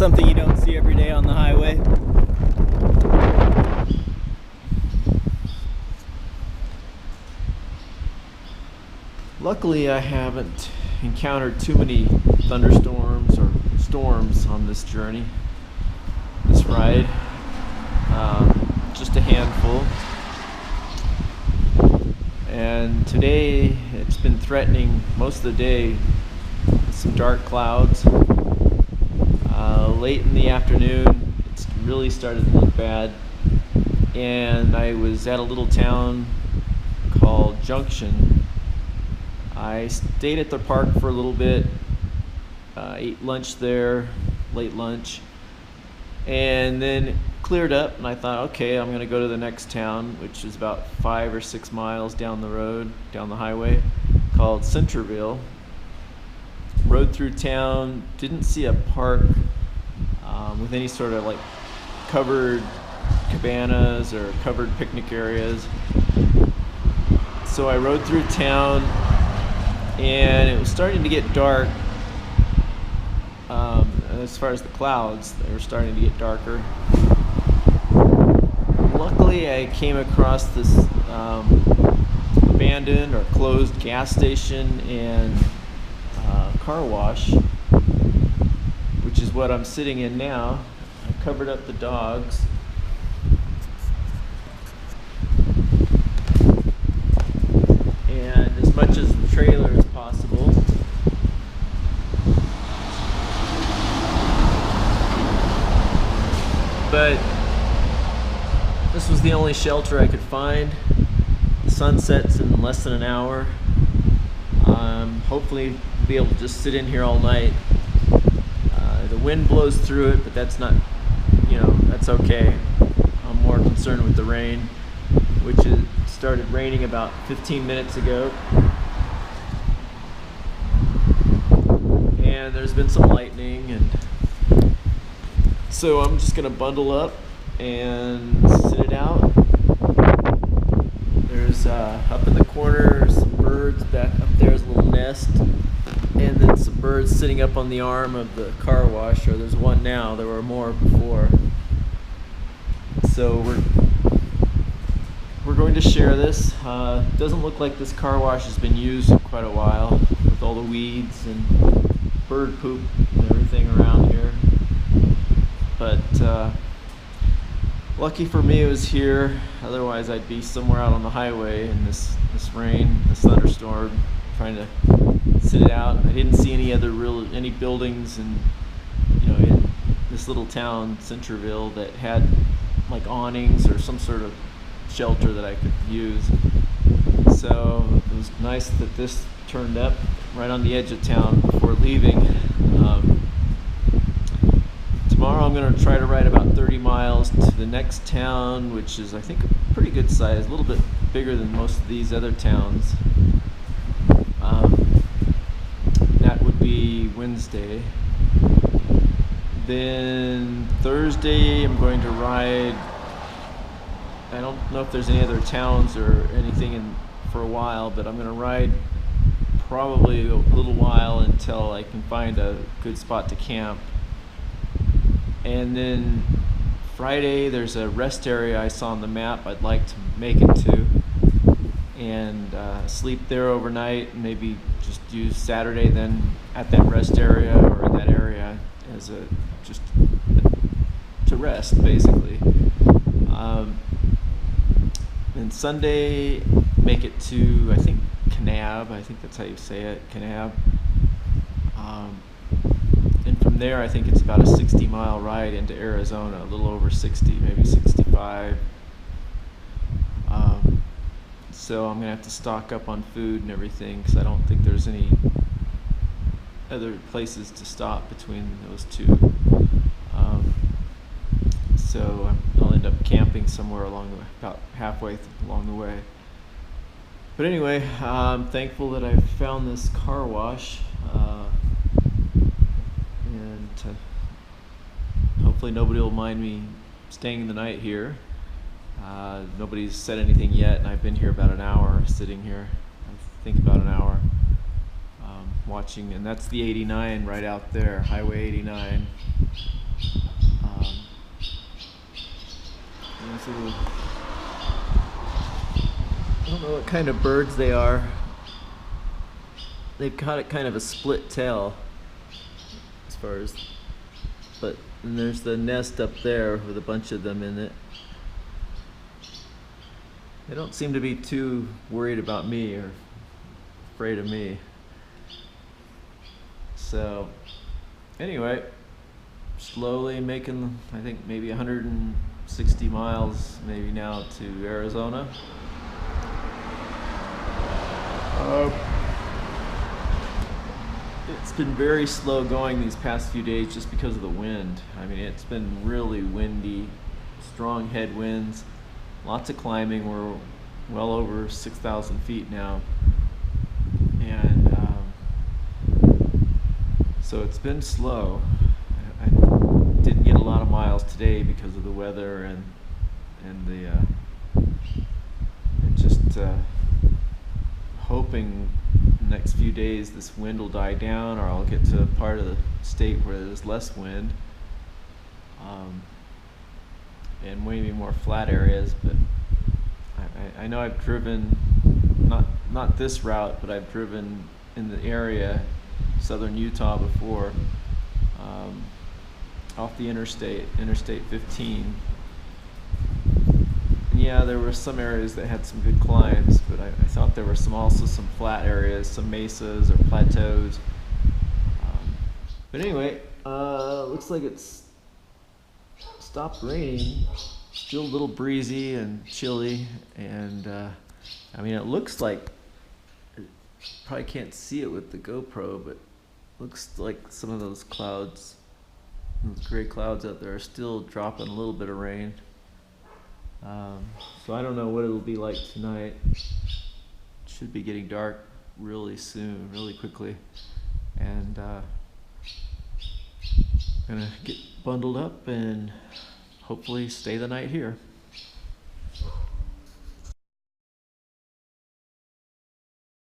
something you don't see every day on the highway. Luckily, I haven't encountered too many thunderstorms or storms on this journey, this ride. Just a handful. And today, it's been threatening most of the day with some dark clouds. Late in the afternoon, it's really started to look bad. And I was at a little town called Junction. I stayed at the park for a little bit, ate lunch there, late lunch, and then it cleared up, and I thought, okay, I'm going to go to the next town, which is about 5 or 6 miles down the road, down the highway, called Centerville. Rode through town, didn't see a park with any sort of like covered cabanas or covered picnic areas. So I rode through town, and it was starting to get dark. As far as the clouds, they were starting to get darker. Luckily, I came across this abandoned or closed gas station and car wash, which is what I'm sitting in now. I covered up the dogs. And as much as the trailer as possible. But this was the only shelter I could find. The sun sets in less than an hour. Hopefully be able to just sit in here all night. The wind blows through it, but that's not, that's okay. I'm more concerned with the rain, which started raining about 15 minutes ago. And there's been some lightning, and so I'm just gonna bundle up and sit it out. There's up in the corner some birds. Back up there's a little nest, and then some birds sitting up on the arm of the car wash, or there's one now. There were more before. So we're going to share this. Doesn't look like this car wash has been used in quite a while, with all the weeds and bird poop and everything around here. But lucky for me it was here. Otherwise I'd be somewhere out on the highway in this rain, this thunderstorm, trying to sit it out. I didn't see any buildings in this little town, Centerville, that had like awnings or some sort of shelter that I could use. So it was nice that this turned up right on the edge of town before leaving. Tomorrow I'm going to try to ride about 30 miles to the next town, which is I think a pretty good size, a little bit bigger than most of these other towns. That would be Wednesday. Then Thursday I'm going to ride, I don't know if there's any other towns or anything for a while, but I'm going to ride probably a little while until I can find a good spot to camp. And then Friday there's a rest area I saw on the map I'd like to make it to, and sleep there overnight, and maybe just use Saturday then at that rest area or in that area as just to rest basically. And Sunday make it to, I think, Kanab. I think that's how you say it, Kanab. And from there I think it's about a 60-mile ride into Arizona, a little over 60, maybe 65. So I'm gonna have to stock up on food and everything, because I don't think there's any other places to stop between those two. So I'll end up camping somewhere about halfway along the way. But anyway, I'm thankful that I found this car wash, and hopefully nobody will mind me staying the night here. Nobody's said anything yet, and I've been here about an hour, sitting here. I think about an hour, watching, and that's the 89 right out there, Highway 89. These little, I don't know what kind of birds they are. They've got kind of a split tail as far as, but and there's the nest up there with a bunch of them in it. They don't seem to be too worried about me or afraid of me. So anyway, slowly making, I think maybe 160 miles maybe now to Arizona. It's been very slow going these past few days just because of the wind. I mean, it's been really windy, strong headwinds, lots of climbing. We're well over 6,000 feet now. And so it's been slow. I didn't get a lot of miles today because of the weather and just hoping the next few days this wind will die down, or I'll get to a part of the state where there's less wind and maybe more flat areas. But I know I've driven not this route, but I've driven in the area, southern Utah, before, off the Interstate 15. And yeah, there were some areas that had some good climbs, but I thought there were also some flat areas, some mesas or plateaus. But anyway, looks like it's stopped raining. Still a little breezy and chilly, and I mean, it looks like, probably can't see it with the GoPro, but looks like some of those clouds, those gray clouds out there, are still dropping a little bit of rain. So I don't know what it'll be like tonight. It should be getting dark really soon, really quickly, and gonna get bundled up and hopefully stay the night here.